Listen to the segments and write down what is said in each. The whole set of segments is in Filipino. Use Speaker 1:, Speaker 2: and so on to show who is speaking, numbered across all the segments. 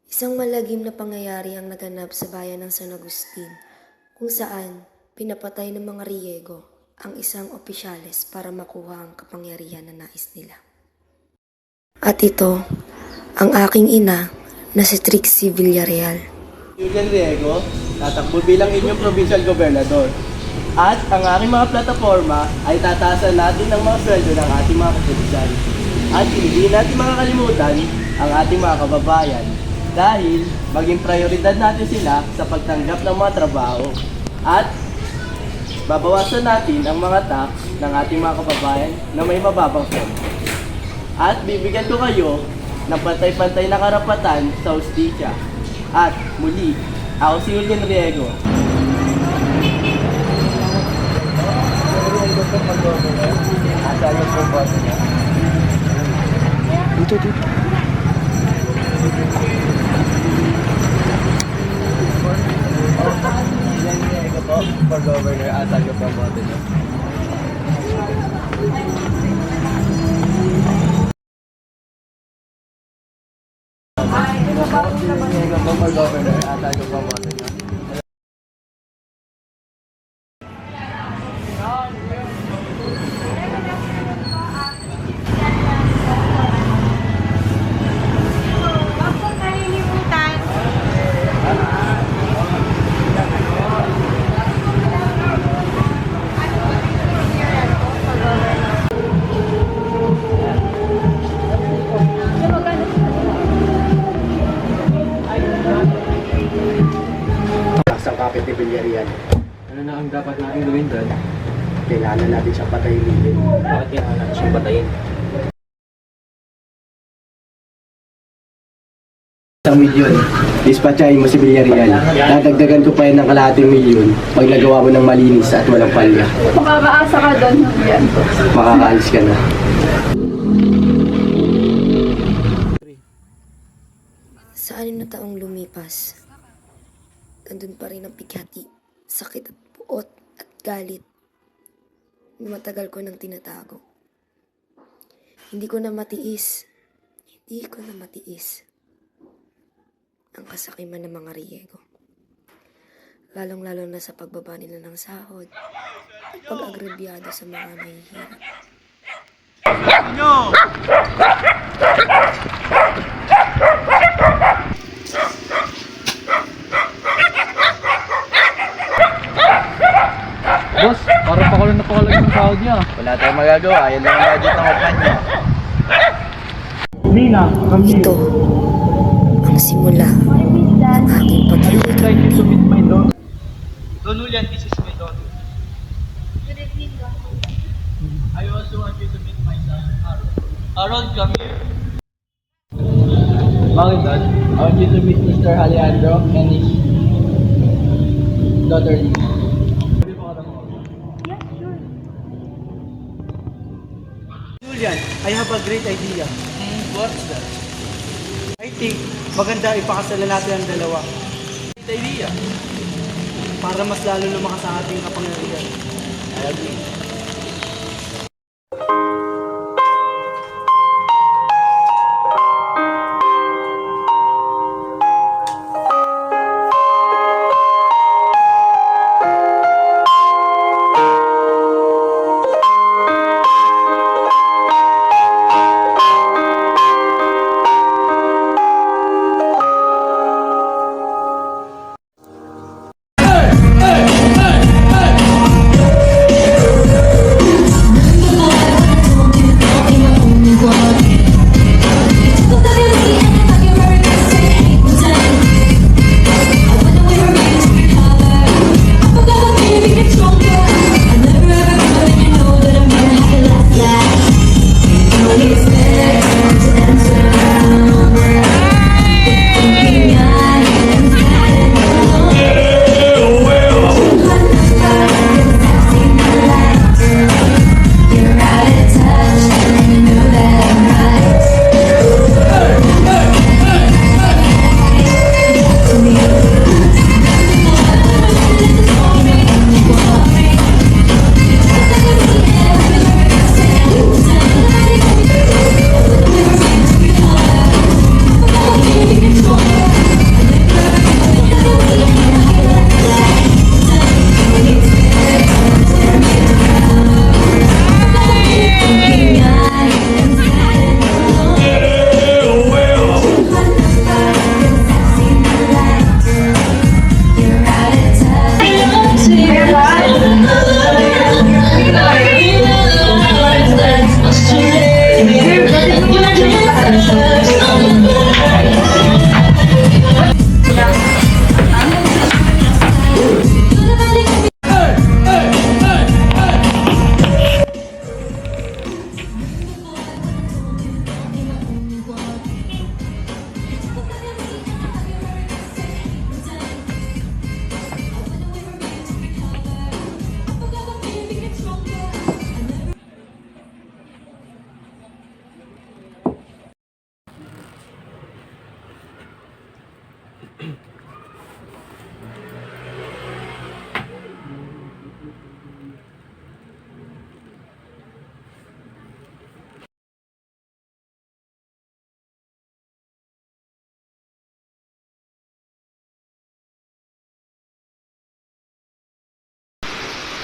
Speaker 1: Isang malagim na pangyayari ang naganap sa bayan ng San Agustin, kung saan pinapatay ng mga Riego ang isang opisyales para makuha ang kapangyarihan na nais nila. At ito, ang aking ina na si Trixie Villarreal.
Speaker 2: Julian Riego, tatakbo bilang inyong provincial gobernador. At ang aking mga plataforma ay tataasan natin ang mga sweldo ng ating mga kapulisan. At hindi natin makakalimutan ang ating mga kababayan dahil maging prioridad natin sila sa pagtanggap ng mga trabaho. At babawasan natin ang mga tax ng ating mga kababayan na may mababang sweldo. At bibigyan ko kayo ng pantay-pantay na karapatan sa hustisya. At muli, ako si Julian Riego.
Speaker 1: Dito.
Speaker 2: Julian Riego po, for governor. Asal ko po boto niyo. Julian Riego po, for governor. Asal ko po boto niyo.
Speaker 3: Ang kapit ni Villarreal.
Speaker 4: Ano na ang dapat natin gawin doon?
Speaker 3: Kailangan natin siyang patahimik.
Speaker 4: Bakit kailangan natin siyang patayin?
Speaker 3: Isang milyon. Dispatchahin mo si Villarreal. Dadagdagan ko pa yan ng kalahating milyon pag nagawa mo ng malinis at walang palya.
Speaker 5: Makakaasa ka doon, Julian.
Speaker 3: Makakaalis ka na.
Speaker 1: Sa 6 na taong lumipas, nandun pa rin ang pighati, sakit at puot at galit na matagal ko nang tinatago. Hindi ko na matiis ang kasakiman ng mga Riego. Lalong-lalo na sa pagbaba nila ng sahod at pag-agrebyado sa mga nahihirap.
Speaker 4: Boss, parang pakalan na pakalan yung sahod niya.
Speaker 2: Wala tayong magagawa. Yan lang ang budget ng kumpanya.
Speaker 1: Ito ang simula ng aking pag-iiganti.
Speaker 2: Don Julian, this is my daughter.
Speaker 5: Good evening, Doctor.
Speaker 2: I also want you to meet my son, Harold. Harold, come here.
Speaker 4: Bakit doon?
Speaker 2: I want you to meet Mr. Alejandro and his daughter Lisa.
Speaker 5: Yeah, sure.
Speaker 2: Julian, I have a great idea. What's that? I think maganda ipakasalan natin ang dalawa. Great idea. Para mas lalo lumakas ang ating kapangyarihan. I agree.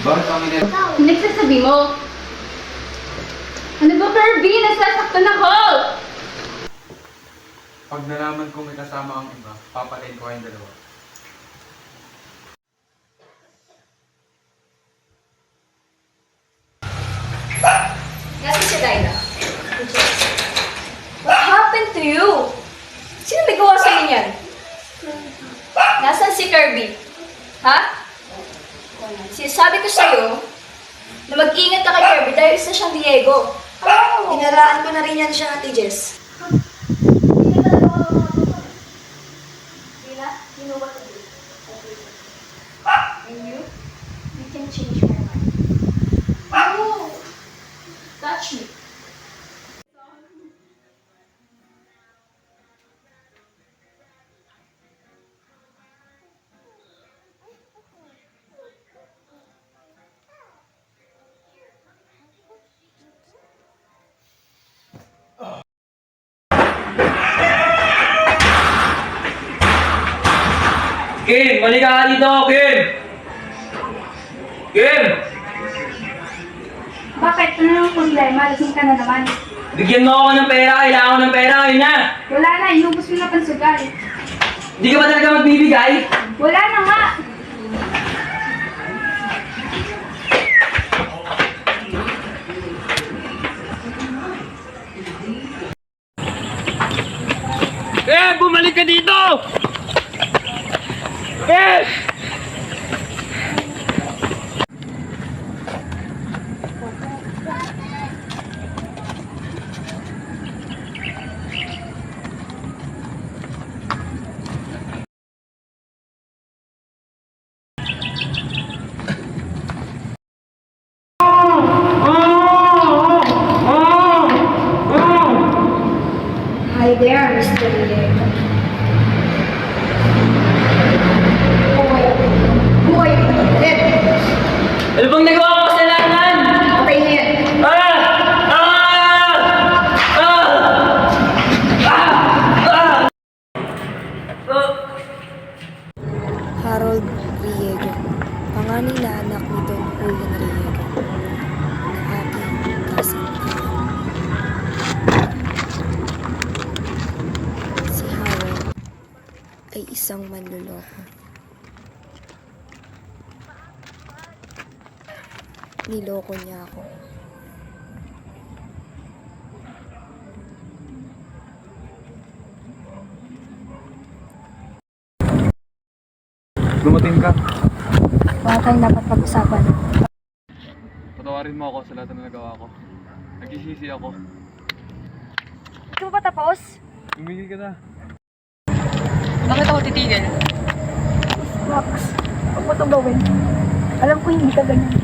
Speaker 5: Nagsasabi mo? Ano ba, Kirby? Nasasaktan ako!
Speaker 6: Pag nalaman kong may kasama ang iba, papatayin ko kayong dalawa.
Speaker 7: Nasaan si Dyna? What happened to you? Sino may gawa sa inyo yan? Nasaan si Kirby? Ha? Sinasabi ko sa'yo na mag-ingat ka kay Kirby dahil isa siyang Diego.
Speaker 1: Tinaraan ko na rin yan siya, Ate Jess.
Speaker 7: You know what to do. And you can change my mind. No! Touch me.
Speaker 4: Kim! Balik ka dito, Kim! Kim!
Speaker 5: Bakit? Ano yung problema? Lasing ka na naman.
Speaker 4: Bigyan mo ako ng pera. Kailangan ko ng pera ngayon na.
Speaker 5: Wala na, inubos mo na pansugal.
Speaker 4: Hindi ka ba talaga magbibigay?
Speaker 5: Wala na nga!
Speaker 4: Bumalik ka dito! Kim!
Speaker 1: Hi there, Mr. Diego.
Speaker 5: Buhay ka na ulit.
Speaker 4: Ano bang nagawa ko sa kasalanan?
Speaker 5: Patay na yan.
Speaker 4: Ah! Ah! Ah!
Speaker 1: Harold Riego, panganay na anak ni Don Julian Riego, na aking kasintahan. Si Harold ay isang manloloko. Niloko niya ako.
Speaker 6: Dumating ka.
Speaker 1: Wala tayong dapat pag-usapan.
Speaker 6: Patawarin mo ako sa lahat na nagawa ko. Nagsisisi ako.
Speaker 7: Ito ba tapos?
Speaker 6: Tumigil ka na.
Speaker 7: Bakit ako titigil?
Speaker 5: Max, huwag mo ito gawin. Alam ko hindi ka ganyan.